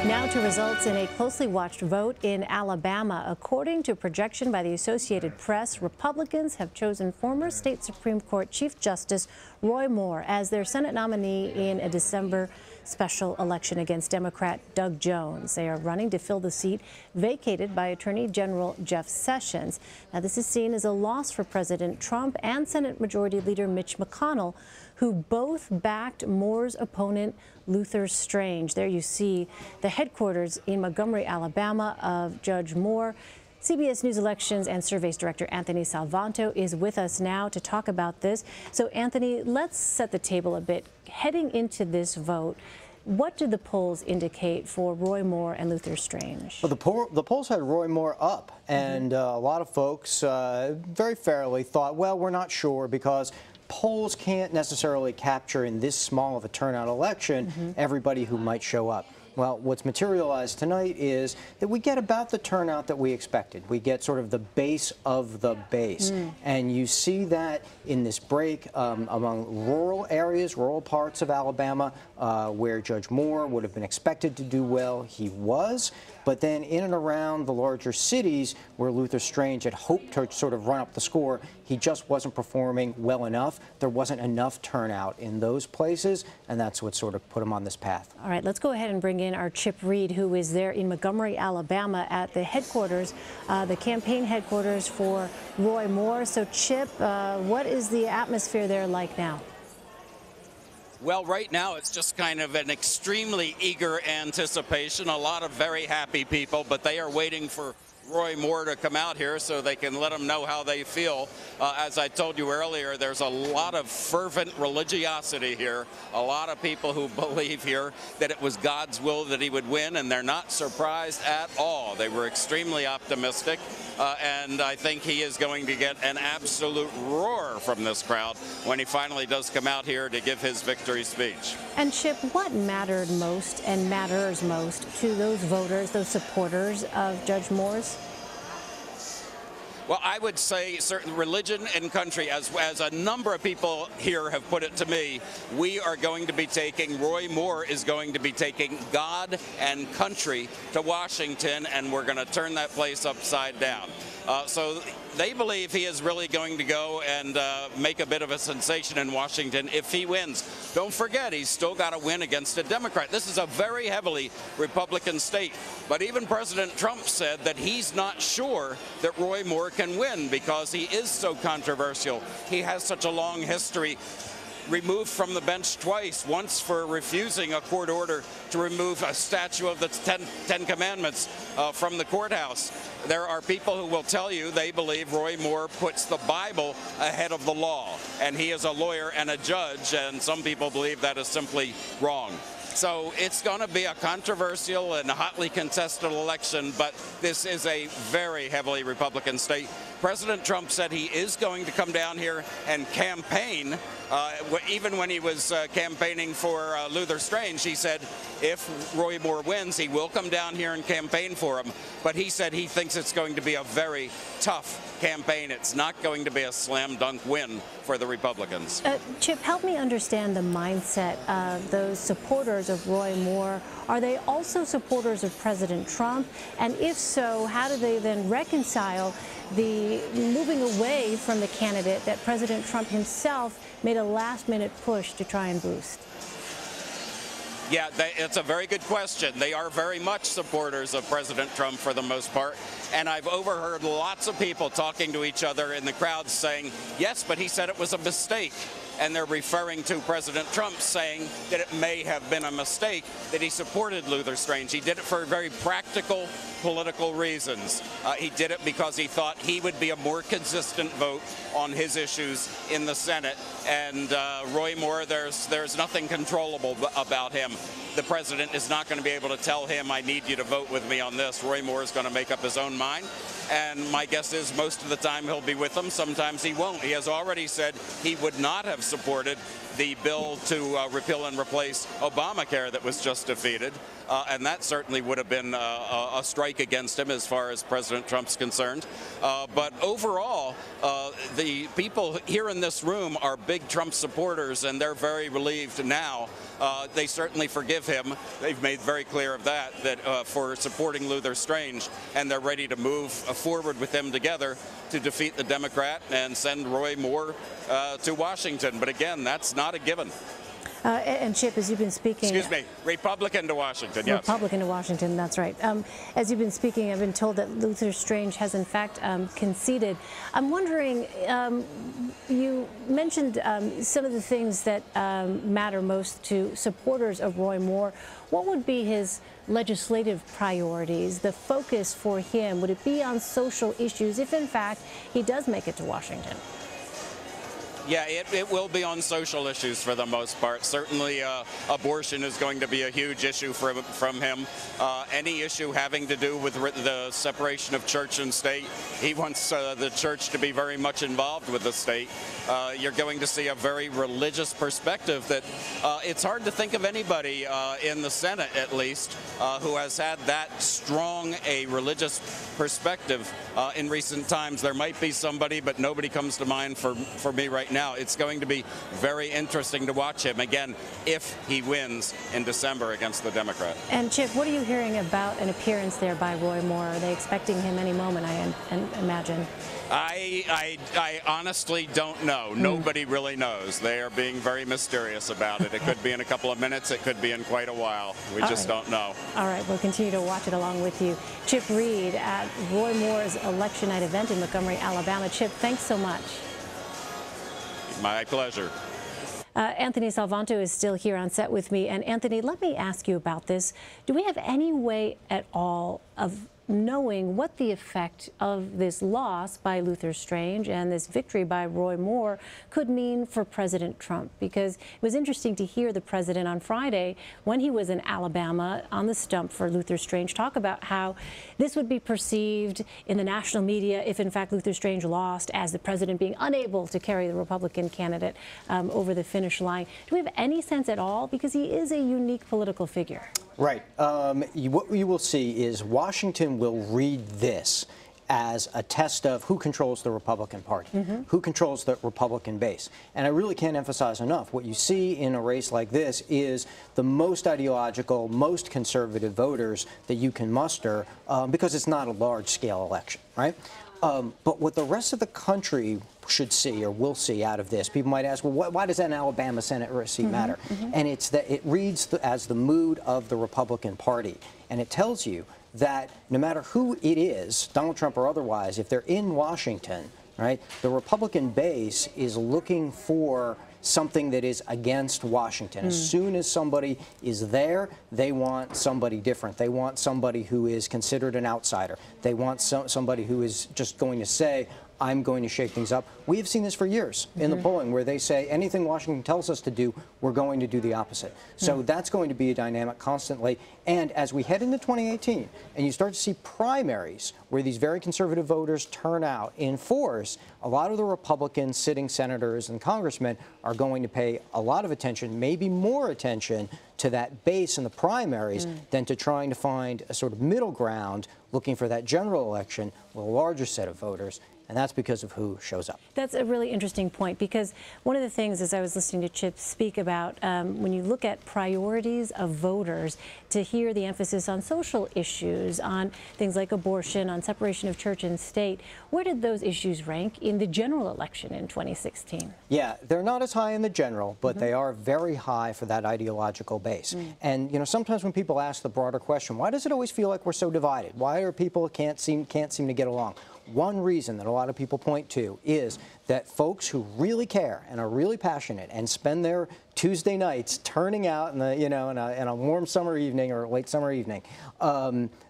Now to results in a closely watched vote in Alabama. According to a projection by the Associated Press, Republicans have chosen former state Supreme Court Chief Justice Roy Moore as their Senate nominee in a December special election against Democrat Doug Jones. They are running to fill the seat vacated by Attorney General Jeff Sessions. Now, this is seen as a loss for President Trump and Senate Majority Leader Mitch McConnell, who both backed Moore's opponent, Luther Strange. There you see the headquarters in Montgomery, Alabama of Judge Moore. CBS News Elections and Surveys Director Anthony Salvanto is with us now to talk about this. So, Anthony, let's set the table a bit. Heading into this vote, what did the polls indicate for Roy Moore and Luther Strange? Well, the polls had Roy Moore up, and a lot of folks very fairly thought, well, we're not sure because polls can't necessarily capture in this small of a turnout election everybody who might show up. Well, what's materialized tonight is that we get about the turnout that we expected. We get sort of the base of the base. And you see that in this break among rural areas, rural parts of Alabama, where Judge Moore would have been expected to do well. He was. But then in and around the larger cities where Luther Strange had hoped to sort of run up the score, he just wasn't performing well enough. There wasn't enough turnout in those places, and that's what sort of put him on this path. All right, let's go ahead and bring in our Chip Reid, who is there in Montgomery, Alabama at the headquarters, the campaign headquarters for Roy Moore. So, Chip, what is the atmosphere there like now? Well, right now it's just kind of an extremely eager anticipation. A lot of very happy people, but they are waiting for Roy Moore to come out here so they can let him know how they feel. As I told you earlier, there's a lot of fervent religiosity here, a lot of people who believe here that it was God's will that he would win, and they're not surprised at all. They were extremely optimistic, and I think he is going to get an absolute roar from this crowd when he finally does come out here to give his victory speech. And Chip, what mattered most and matters most to those voters, those supporters of Judge Moore's? Well, I would say certain religion and country, as a number of people here have put it to me, we are going to be taking, Roy Moore is going to be taking God and country to Washington, and we're going to turn that place upside down. So they believe he is really going to go and make a bit of a sensation in Washington if he wins. Don't forget, he's still got to win against a Democrat. This is a very heavily Republican state. But even President Trump said that he's not sure that Roy Moore can win because he is so controversial. He has such a long history. Removed from the bench twice, once for refusing a court order to remove a statue of the Ten Commandments from the courthouse. There are people who will tell you they believe Roy Moore puts the Bible ahead of the law, and he is a lawyer and a judge, and some people believe that is simply wrong. So it's going to be a controversial and hotly contested election, but this is a very heavily Republican state. President Trump said he is going to come down here and campaign. Even when he was campaigning for Luther Strange, he said if Roy Moore wins, he will come down here and campaign for him. But he said he thinks it's going to be a very tough campaign. It's not going to be a slam dunk win for the Republicans. Chip, help me understand the mindset of those supporters of Roy Moore. Are they also supporters of President Trump? And if so, how do they then reconcile the moving away from the candidate that President Trump himself made a last-minute push to try and boost? Yeah, it's a very good question. They are very much supporters of President Trump for the most part. And I've overheard lots of people talking to each other in the crowd saying, yes, but he said it was a mistake. And they're referring to President Trump saying that it may have been a mistake that he supported Luther Strange. He did it for very practical political reasons. He did it because he thought he would be a more consistent vote on his issues in the Senate. And Roy Moore, there's nothing controllable about him. The president is not going to be able to tell him, I need you to vote with me on this. Roy Moore is going to make up his own mind. And my guess is most of the time he'll be with them. Sometimes he won't. He has already said he would not have supported the bill to repeal and replace Obamacare that was just defeated. And that certainly would have been a strike against him as far as President Trump's concerned. But overall, the people here in this room are big Trump supporters, and they're very relieved now. They certainly forgive him. They've made very clear of that for supporting Luther Strange, and they're ready to move forward with him together to defeat the Democrat and send Roy Moore to Washington. But again, that's not a given. And Chip, as you've been speaking... Excuse me, Republican to Washington, yes. Republican to Washington, that's right. As you've been speaking, I've been told that Luther Strange has in fact conceded. I'm wondering, you mentioned some of the things that matter most to supporters of Roy Moore. What would be his legislative priorities, the focus for him? Would it be on social issues if in fact he does make it to Washington? Yeah, it will be on social issues for the most part. Certainly, abortion is going to be a huge issue from him. Any issue having to do with the separation of church and state, he wants the church to be very much involved with the state. You're going to see a very religious perspective that it's hard to think of anybody in the Senate, at least, who has had that strong a religious perspective in recent times. There might be somebody, but nobody comes to mind for me right now. It's going to be very interesting to watch him, again, if he wins in December against the Democrat. And Chip, what are you hearing about an appearance there by Roy Moore? Are they expecting him any moment, I imagine? I honestly don't know. Nobody really knows. They are being very mysterious about it. It could be in a couple of minutes. It could be in quite a while. We just don't know. All right. We'll continue to watch it along with you. Chip Reid at Roy Moore's election night event in Montgomery, Alabama. Chip, thanks so much. My pleasure. Anthony Salvanto is still here on set with me. And Anthony, let me ask you about this. Do we have any way at all of knowing what the effect of this loss by Luther Strange and this victory by Roy Moore could mean for President Trump? Because it was interesting to hear the president on Friday, when he was in Alabama on the stump for Luther Strange, talk about how this would be perceived in the national media if, in fact, Luther Strange lost, as the president being unable to carry the Republican candidate over the finish line. Do we have any sense at all? Because he is a unique political figure. Right. What you will see is Washington will read this as a test of who controls the Republican Party, who controls the Republican base. And I really can't emphasize enough, what you see in a race like this is the most ideological, most conservative voters that you can muster, because it's not a large-scale election, right? But what the rest of the country should see or will see out of this, people might ask, well, why does an Alabama Senate seat matter? And it's that it reads as the mood of the Republican Party. And it tells you that no matter who it is, Donald Trump or otherwise, if they're in Washington, right, the Republican base is looking for something that is against Washington. As soon as somebody is there, they want somebody different. They want somebody who is considered an outsider. They want somebody who is just going to say, I'm going to shake things up. We have seen this for years in the polling, where they say anything Washington tells us to do, we're going to do the opposite. So that's going to be a dynamic constantly. And as we head into 2018 and you start to see primaries where these very conservative voters turn out in force, a lot of the Republican sitting senators and congressmen are going to pay a lot of attention, maybe more attention, to that base in the primaries than to trying to find a sort of middle ground, looking for that general election with a larger set of voters. And that's because of who shows up. That's a really interesting point, because one of the things, as I was listening to Chip speak about, when you look at priorities of voters, to hear the emphasis on social issues, on things like abortion, on separation of church and state, where did those issues rank in the general election in 2016? Yeah, they're not as high in the general, but they are very high for that ideological base. And, you know, sometimes when people ask the broader question, why does it always feel like we're so divided? Why are people can't seem to get along? One reason that a lot of people point to is that folks who really care and are really passionate and spend their Tuesday nights turning out in the, in a warm summer evening or late summer evening,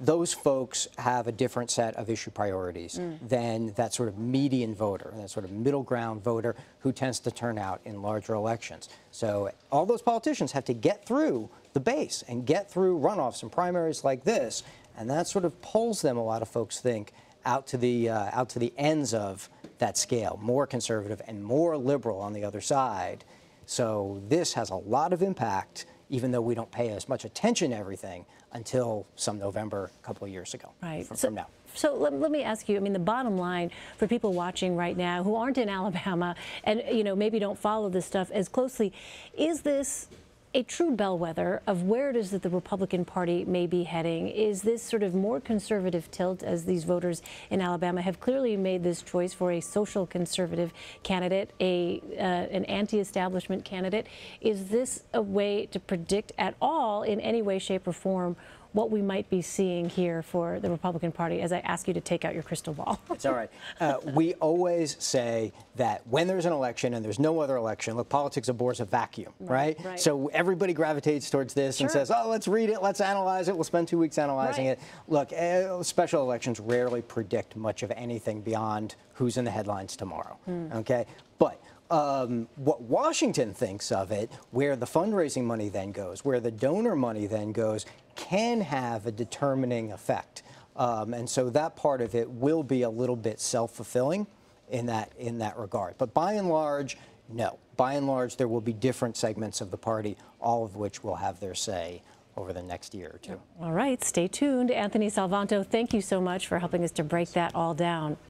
those folks have a different set of issue priorities than that sort of median voter, that sort of middle ground voter who tends to turn out in larger elections. So all those politicians have to get through the base and get through runoffs and primaries like this, and that sort of pulls them, a lot of folks think, out to the ends of that scale, more conservative and more liberal on the other side. So this has a lot of impact even though we don't pay as much attention to everything until some November a couple of years ago from now. So let me ask you, I mean, the bottom line for people watching right now who aren't in Alabama and, maybe don't follow this stuff as closely, is this a true bellwether of where it is that the Republican Party may be heading? Is this sort of more conservative tilt, as these voters in Alabama have clearly made this choice for a social conservative candidate, an anti-establishment candidate? Is this a way to predict at all, in any way, shape, or form, what we might be seeing here for the Republican Party, as I ask you to take out your crystal ball? It's all right. We always say that when there's an election and there's no other election, look, politics abhors a vacuum, right? So everybody gravitates towards this and says, oh, let's read it, let's analyze it, we'll spend 2 weeks analyzing it. Look, special elections rarely predict much of anything beyond who's in the headlines tomorrow, okay? But what Washington thinks of it, where the fundraising money then goes, where the donor money then goes, can have a determining effect. And so that part of it will be a little bit self-fulfilling in that regard. But by and large, no. By and large, there will be different segments of the party, all of which will have their say over the next year or two. All right, stay tuned. Anthony Salvanto, thank you so much for helping us to break that all down.